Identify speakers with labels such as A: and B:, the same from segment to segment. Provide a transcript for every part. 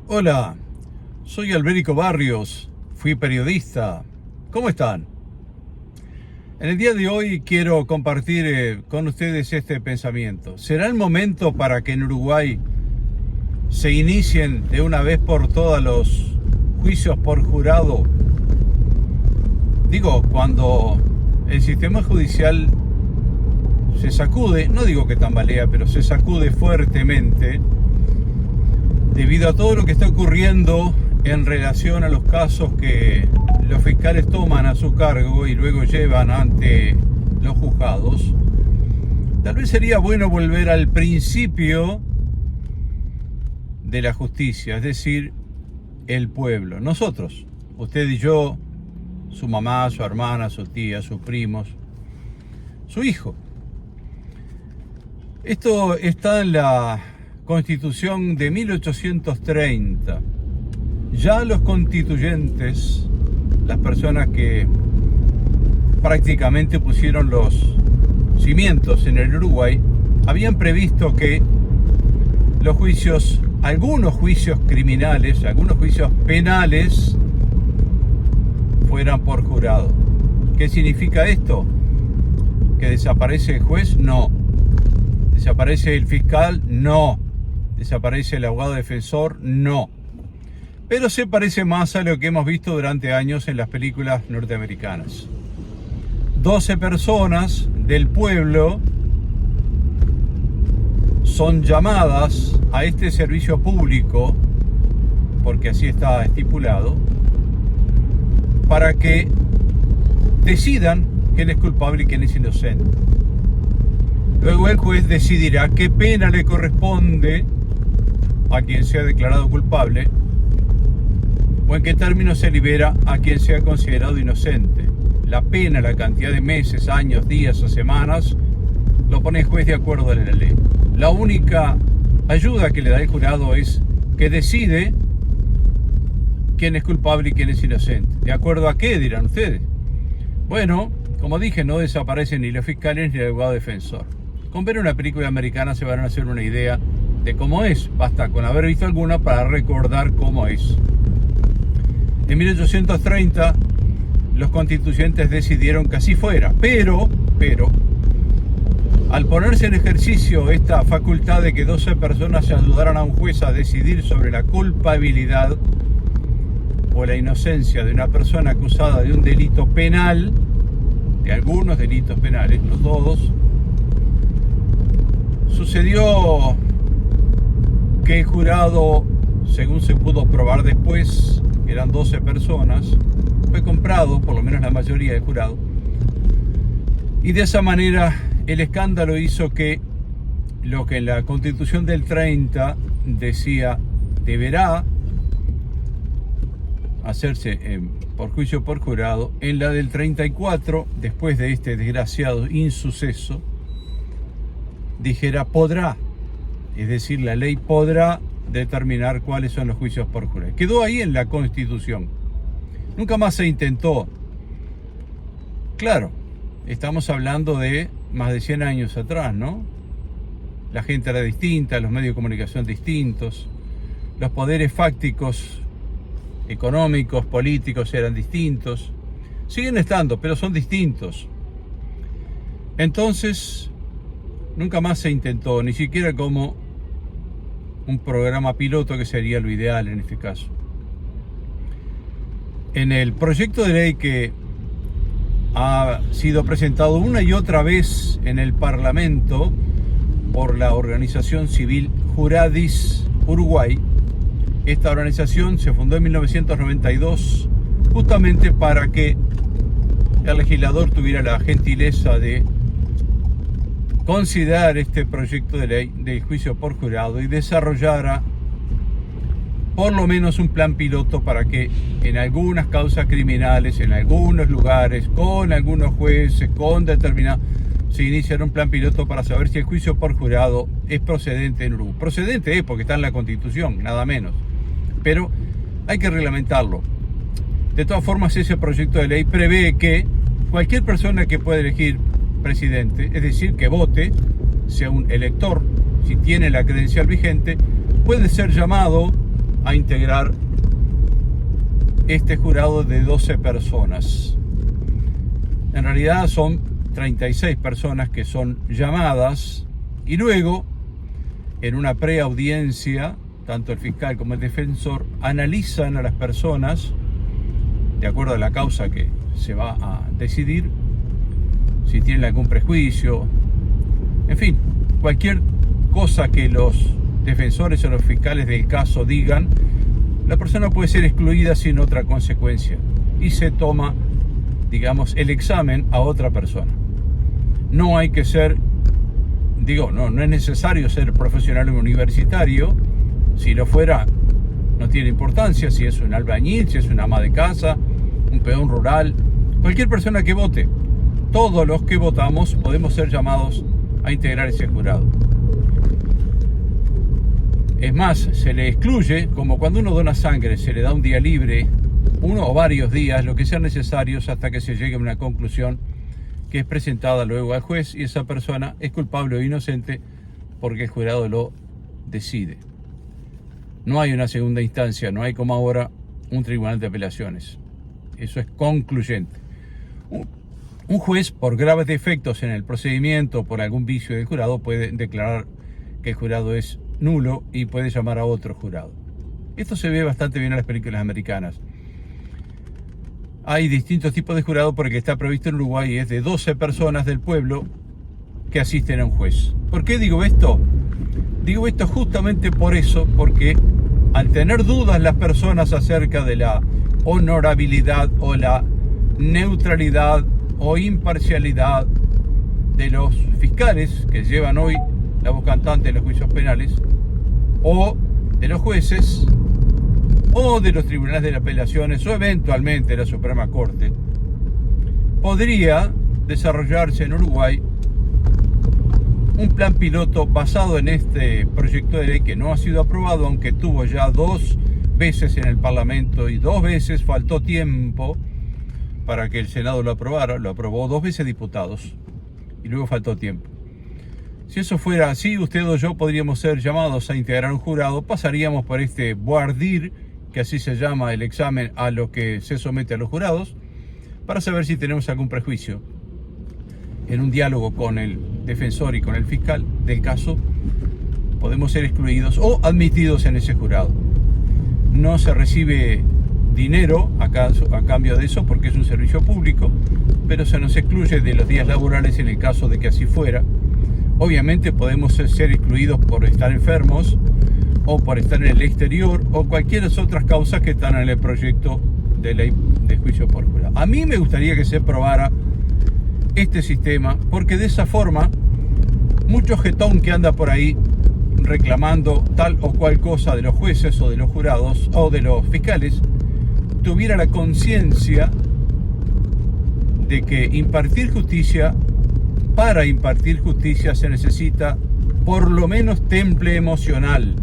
A: Hola, soy Alberico Barrios, fui periodista. ¿Cómo están? En el día de hoy quiero compartir con ustedes este pensamiento. ¿Será el momento para que en Uruguay se inicien de una vez por todas los juicios por jurado? Digo, cuando el sistema judicial se sacude, no digo que tambalea, pero se sacude fuertemente debido a todo lo que está ocurriendo en relación a los casos que los fiscales toman a su cargo y luego llevan ante los juzgados. Tal vez sería bueno volver al principio de la justicia, es decir, el pueblo. Nosotros, usted y yo, su mamá, su hermana, su tía, sus primos, su hijo. Esto está en la Constitución de 1830. Ya los constituyentes, las personas que prácticamente pusieron los cimientos en el Uruguay, habían previsto que los juicios, algunos juicios criminales, algunos juicios penales, fueran por jurado. ¿Qué significa esto? ¿Que desaparece el juez? No. ¿Desaparece el fiscal? No. ¿Desaparece el abogado defensor? No. Pero se parece más a lo que hemos visto durante años en las películas norteamericanas. 12 personas del pueblo son llamadas a este servicio público, porque así está estipulado, para que decidan quién es culpable y quién es inocente. Luego el juez decidirá qué pena le corresponde a quien sea declarado culpable o en qué términos se libera a quien sea considerado inocente. La pena, la cantidad de meses, años, días o semanas, lo pone el juez de acuerdo a la ley. La única ayuda que le da el jurado es que decide quién es culpable y quién es inocente. ¿De acuerdo a qué, dirán ustedes? Bueno, como dije, no desaparecen ni los fiscales ni el abogado defensor. Con ver una película americana se van a hacer una idea de cómo es. Basta con haber visto alguna para recordar cómo es. En 1830 los constituyentes decidieron que así fuera, pero al ponerse en ejercicio esta facultad de que 12 personas se ayudaran a un juez a decidir sobre la culpabilidad o la inocencia de una persona acusada de un delito penal, de algunos delitos penales, no todos, sucedió que el jurado, según se pudo probar después, eran 12 personas, fue comprado, por lo menos la mayoría del jurado, y de esa manera el escándalo hizo que lo que en la Constitución del 30 decía deberá hacerse por juicio por jurado, en la del 34, después de este desgraciado insuceso, dijera podrá, es decir, la ley podrá determinar cuáles son los juicios por jurado. Quedó ahí en la Constitución. Nunca más se intentó. Claro, estamos hablando de más de 100 años atrás, ¿no? La gente era distinta, los medios de comunicación distintos, los poderes fácticos, económicos, políticos eran distintos. Siguen estando, pero son distintos. Entonces, nunca más se intentó, ni siquiera como un programa piloto, que sería lo ideal en este caso. En el proyecto de ley que ha sido presentado una y otra vez en el Parlamento por la organización civil Juradis Uruguay, esta organización se fundó en 1992 justamente para que el legislador tuviera la gentileza de considerar este proyecto de ley de juicio por jurado y desarrollara por lo menos un plan piloto para que en algunas causas criminales, en algunos lugares, con algunos jueces, con determinados, se iniciara un plan piloto para saber si el juicio por jurado es procedente en Uruguay. Procedente es porque está en la Constitución, nada menos. Pero hay que reglamentarlo. De todas formas, ese proyecto de ley prevé que cualquier persona que pueda elegir presidente, es decir, que vote, sea un elector, si tiene la credencial vigente, puede ser llamado a integrar este jurado de 12 personas. En realidad son 36 personas que son llamadas y luego, en una preaudiencia, tanto el fiscal como el defensor analizan a las personas de acuerdo a la causa que se va a decidir, si tienen algún prejuicio, en fin, cualquier cosa que los defensores o los fiscales del caso digan, la persona puede ser excluida sin otra consecuencia y se toma, digamos, el examen a otra persona. No hay que ser, no es necesario ser profesional universitario. Si lo fuera, no tiene importancia si es un albañil, si es una ama de casa, un peón rural, cualquier persona que vote. Todos los que votamos podemos ser llamados a integrar ese jurado. Es más, se le excluye, como cuando uno dona sangre, se le da un día libre, uno o varios días, lo que sean necesarios hasta que se llegue a una conclusión que es presentada luego al juez y esa persona es culpable o inocente porque el jurado lo decide. No hay una segunda instancia, no hay como ahora un tribunal de apelaciones. Eso es concluyente. Un juez, por graves defectos en el procedimiento, por algún vicio del jurado, puede declarar que el jurado es nulo y puede llamar a otro jurado. Esto se ve bastante bien en las películas americanas. Hay distintos tipos de jurado porque el que está previsto en Uruguay es de 12 personas del pueblo que asisten a un juez. ¿Por qué digo esto? Digo esto justamente por eso, porque al tener dudas las personas acerca de la honorabilidad o la neutralidad o imparcialidad de los fiscales que llevan hoy la voz cantante de los juicios penales, o de los jueces, o de los tribunales de apelaciones, o eventualmente de la Suprema Corte, podría desarrollarse en Uruguay un plan piloto basado en este proyecto de ley que no ha sido aprobado, aunque tuvo ya 2 veces en el Parlamento y 2 veces faltó tiempo para que el Senado lo aprobara. Lo aprobó 2 veces diputados y luego faltó tiempo. Si eso fuera así, usted o yo podríamos ser llamados a integrar un jurado, pasaríamos por este voir dire, que así se llama el examen a lo que se somete a los jurados, para saber si tenemos algún prejuicio. En un diálogo con el defensor y con el fiscal del caso, podemos ser excluidos o admitidos en ese jurado. No se recibe dinero a cambio de eso porque es un servicio público, pero se nos excluye de los días laborales en el caso de que así fuera. Obviamente podemos ser excluidos por estar enfermos o por estar en el exterior o cualquier otras causas que están en el proyecto de ley de juicio por jurado. A mí me gustaría que se aprobara este sistema porque de esa forma mucho jetón que anda por ahí reclamando tal o cual cosa de los jueces o de los jurados o de los fiscales tuviera la conciencia de que para impartir justicia se necesita por lo menos temple emocional.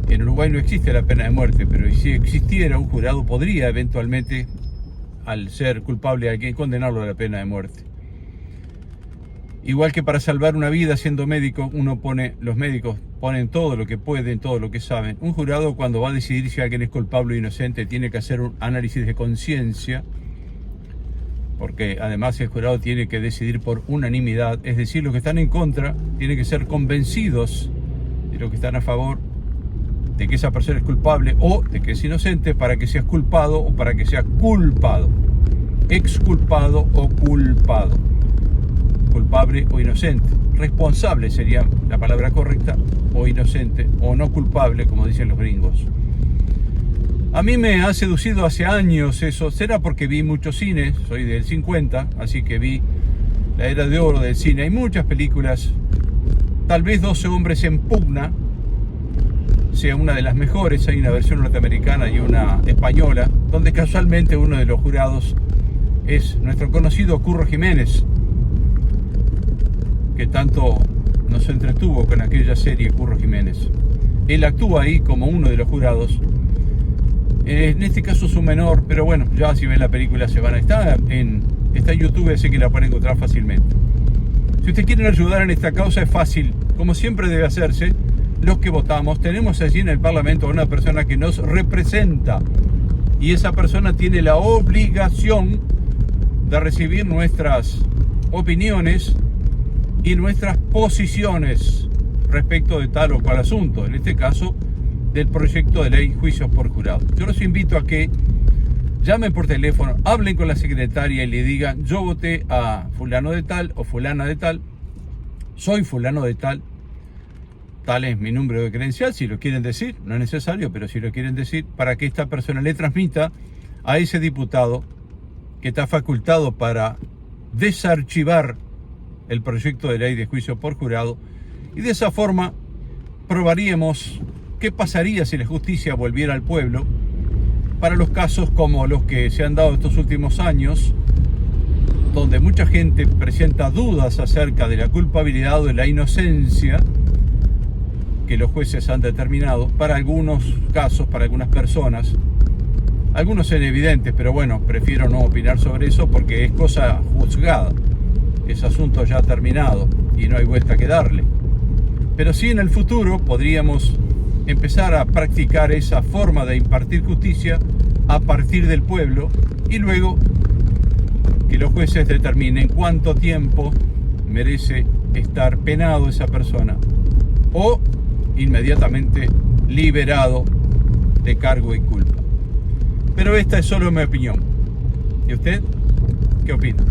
A: En Uruguay no existe la pena de muerte, pero si existiera, un jurado podría eventualmente, al ser culpable a alguien, condenarlo a la pena de muerte. Igual que para salvar una vida siendo médico, los médicos ponen todo lo que pueden, todo lo que saben. Un jurado, cuando va a decidir si alguien es culpable o inocente, tiene que hacer un análisis de conciencia, porque además el jurado tiene que decidir por unanimidad, es decir, los que están en contra tienen que ser convencidos de los que están a favor de que esa persona es culpable o de que es inocente para que seas culpado o para que sea culpado, exculpado o culpado, culpable o inocente, responsable sería la palabra correcta, o inocente o no culpable, como dicen los gringos. A mí me ha seducido hace años eso, será porque vi muchos cines, soy del 50, así que vi la era de oro del cine, hay muchas películas, tal vez 12 hombres en pugna sea una de las mejores, hay una versión norteamericana y una española, donde casualmente uno de los jurados es nuestro conocido Curro Jiménez, que tanto nos entretuvo con aquella serie Curro Jiménez. Él actúa ahí como uno de los jurados. En este caso es un menor, pero bueno, ya si ven la película se van a estar en YouTube, así que la pueden encontrar fácilmente. Si ustedes quieren ayudar en esta causa es fácil, como siempre debe hacerse, los que votamos, tenemos allí en el Parlamento a una persona que nos representa y esa persona tiene la obligación de recibir nuestras opiniones y nuestras posiciones respecto de tal o cual asunto, en este caso del proyecto de ley juicios por jurado. Yo los invito a que llamen por teléfono, hablen con la secretaria y le digan: yo voté a fulano de tal o fulana de tal, soy fulano de tal, tal es mi número de credencial, si lo quieren decir, no es necesario, pero si lo quieren decir, para que esta persona le transmita a ese diputado que está facultado para desarchivar el proyecto de ley de juicio por jurado, y de esa forma probaríamos qué pasaría si la justicia volviera al pueblo para los casos como los que se han dado estos últimos años, donde mucha gente presenta dudas acerca de la culpabilidad o de la inocencia que los jueces han determinado. Para algunos casos, para algunas personas, algunos son evidentes, pero bueno, prefiero no opinar sobre eso porque es cosa juzgada. Ese asunto ya ha terminado y no hay vuelta que darle. Pero sí, en el futuro podríamos empezar a practicar esa forma de impartir justicia a partir del pueblo y luego que los jueces determinen cuánto tiempo merece estar penado esa persona o inmediatamente liberado de cargo y culpa. Pero esta es solo mi opinión. ¿Y usted qué opina?